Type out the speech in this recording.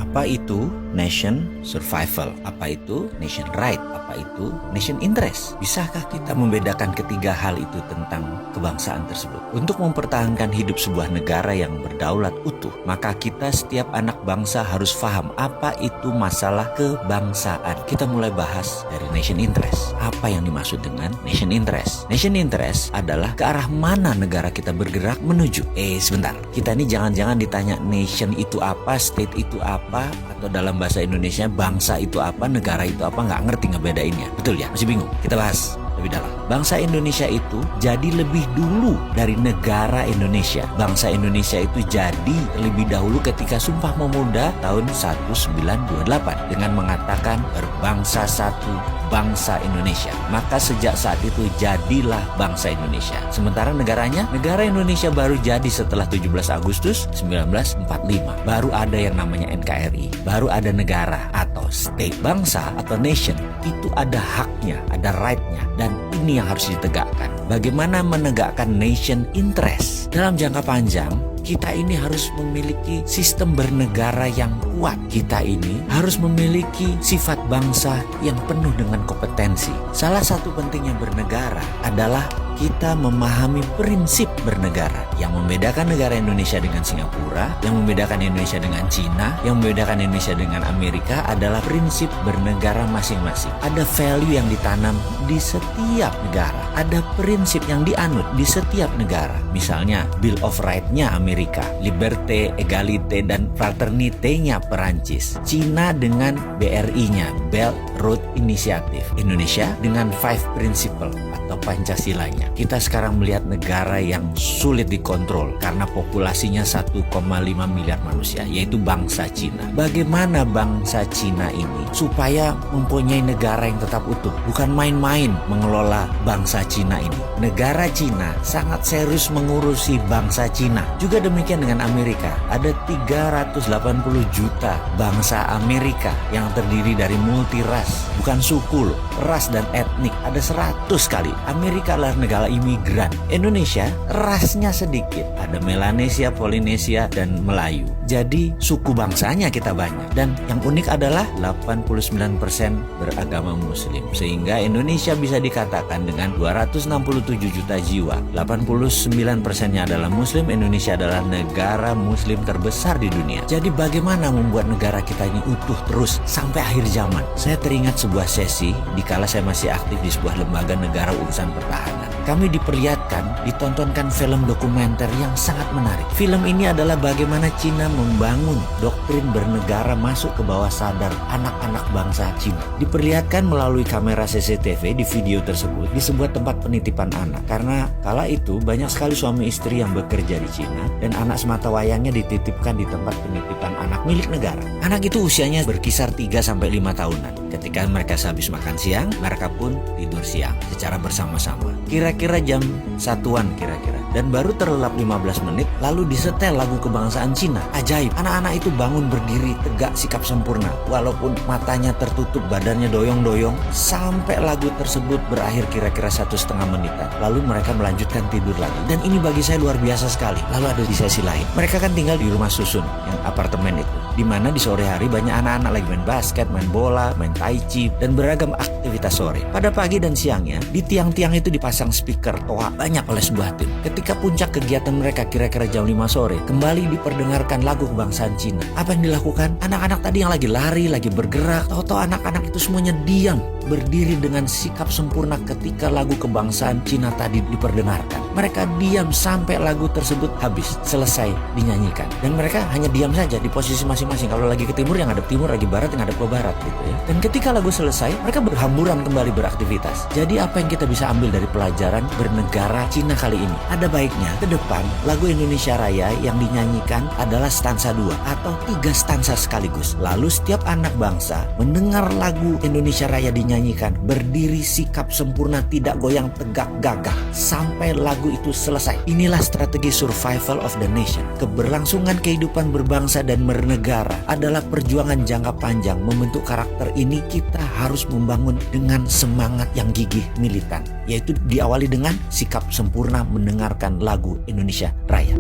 Apa itu nation survival? Apa itu nation right? Apa itu nation interest? Bisakah kita membedakan ketiga hal itu tentang kebangsaan tersebut? Untuk mempertahankan hidup sebuah negara yang berdaulat utuh, maka kita setiap anak bangsa harus paham apa itu masalah kebangsaan. Kita mulai bahas dari nation interest. Apa yang dimaksud dengan nation interest? Nation interest adalah ke arah mana negara kita bergerak menuju. Sebentar, kita ini jangan-jangan ditanya nation itu apa, state itu apa, atau dalam bahasa Indonesia bangsa itu apa, negara itu apa, nggak ngerti ngebedainnya. Betul ya? Masih bingung? Kita bahas lebih dalam. Bangsa Indonesia itu jadi lebih dulu dari negara Indonesia. Bangsa Indonesia itu jadi lebih dahulu ketika Sumpah Pemuda tahun 1928 dengan mengatakan berbangsa satu, bangsa Indonesia. Maka sejak saat itu jadilah bangsa Indonesia. Sementara negaranya, negara Indonesia baru jadi setelah 17 Agustus 1945. Baru ada yang namanya NKRI, baru ada negara atau state. Bangsa atau nation itu ada haknya, ada right-nya, dan ini yang harus ditegakkan. Bagaimana menegakkan nation interest? Dalam jangka panjang, kita ini harus memiliki sistem bernegara yang kuat. Kita ini harus memiliki sifat bangsa yang penuh dengan kompetensi. Salah satu pentingnya bernegara adalah kita memahami prinsip bernegara. Yang membedakan negara Indonesia dengan Singapura, yang membedakan Indonesia dengan Cina, yang membedakan Indonesia dengan Amerika adalah prinsip bernegara masing-masing. Ada value yang ditanam di setiap negara. Ada prinsip yang dianut di setiap negara. Misalnya Bill of Rights-nya Amerika, Liberté, Égalité, dan Fraternité-nya Perancis. Cina dengan BRI-nya, Belt Road Initiative. Indonesia dengan Five Principle atau Pancasilanya. Kita sekarang melihat negara yang sulit dikontrol karena populasinya 1,5 miliar manusia, yaitu bangsa Cina. Bagaimana bangsa Cina ini supaya mempunyai negara yang tetap utuh? Bukan main-main mengelola bangsa Cina ini. Negara Cina sangat serius mengurusi bangsa Cina. Juga demikian dengan Amerika. Ada 380 juta bangsa Amerika yang terdiri dari multiras, bukan suku loh, ras dan etnik. Ada 100 kali. Amerika adalah negara imigran. Indonesia rasnya sedikit. Ada Melanesia, Polinesia, dan Melayu. Jadi suku bangsanya kita banyak. Dan yang unik adalah 89% beragama Muslim. Sehingga Indonesia bisa dikatakan dengan 267 juta jiwa, 89%-nya adalah Muslim. Indonesia adalah negara Muslim terbesar di dunia. Jadi bagaimana membuat negara kita ini utuh terus sampai akhir zaman? Saya teringat sebuah sesi dikala saya masih aktif di sebuah lembaga negara urusan pertahanan. Kami diperlihatkan, ditontonkan film dokumenter yang sangat menarik. Film ini adalah bagaimana Cina membangun doktrin bernegara masuk ke bawah sadar anak-anak bangsa Cina. Diperlihatkan melalui kamera CCTV di video tersebut di sebuah tempat penitipan anak. Karena kala itu banyak sekali suami istri yang bekerja di Cina dan anak sematawayangnya dititipkan di tempat penitipan anak milik negara. Anak itu usianya berkisar 3-5 tahunan. Ketika mereka sehabis makan siang, mereka pun tidur siang secara bersama-sama. Kira-kira jam 1-an kira-kira. Dan baru terlelap 15 menit lalu disetel lagu kebangsaan Cina. Ajaib, anak-anak itu bangun berdiri tegak sikap sempurna. Walaupun matanya tertutup, badannya doyong-doyong. Sampai lagu tersebut berakhir kira-kira 1,5 menitan. Lalu mereka melanjutkan tidur lagi. Dan ini bagi saya luar biasa sekali. Lalu ada di sesi lain. Mereka kan tinggal di rumah susun, yang apartemen itu. Di mana di sore hari banyak anak-anak lagi main basket, main bola, main tai chi, dan beragam aktivitas sore. Pada pagi dan siangnya, di tiang-tiang itu dipasang speaker toa banyak oleh sebuah tim. Ketika puncak kegiatan mereka kira-kira jam 5 sore, kembali diperdengarkan lagu kebangsaan Cina. Apa yang dilakukan? Anak-anak tadi yang lagi lari, lagi bergerak, tahu-tahu anak-anak itu semuanya diam, berdiri dengan sikap sempurna ketika lagu kebangsaan Cina tadi diperdengarkan. Mereka diam sampai lagu tersebut habis, selesai dinyanyikan. Dan mereka hanya diam saja di posisi masing-masing. Kalau lagi ke timur, yang hadap timur, lagi barat, yang hadap ke barat gitu ya. Dan ketika lagu selesai, mereka berhamburan kembali beraktivitas. Jadi apa yang kita bisa ambil dari pelajaran bernegara Cina kali ini? Ada baiknya ke depan lagu Indonesia Raya yang dinyanyikan adalah stansa 2 atau 3 stansa sekaligus. Lalu setiap anak bangsa mendengar lagu Indonesia Raya dinyanyikan, berdiri sikap sempurna, tidak goyang, tegak gagah sampai lagu itu selesai. Inilah strategi survival of the nation. Keberlangsungan kehidupan berbangsa dan bernegara adalah perjuangan jangka panjang. Membentuk karakter ini kita harus membangun dengan semangat yang gigih militan, yaitu diawali dengan sikap sempurna mendengarkan lagu Indonesia Raya.